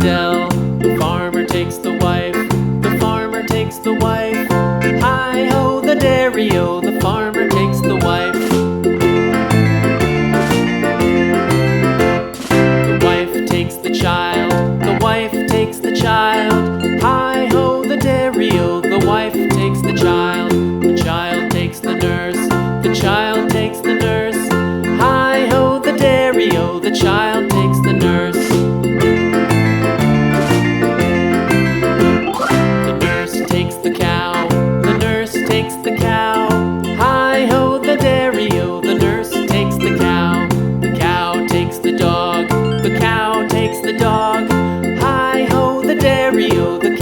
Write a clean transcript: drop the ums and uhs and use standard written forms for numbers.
dell. The farmer takes the wife, the farmer takes the wife. Hi-ho, the dairy-o, the farmer takes the wife. The wife takes the child, the wife takes the child. Hi-ho, the dairy-o, the wife takes the child. The child takes the nurse, the child takes the nurse. Hi-ho, the dairy-o, the child takes the nurse. The nurse takes the cow, the nurse takes the cow. Hi-ho, the dairy-o, the nurse takes the cow. The cow takes the dog, the cow takes the dog. Hi-ho, the dairy-o, the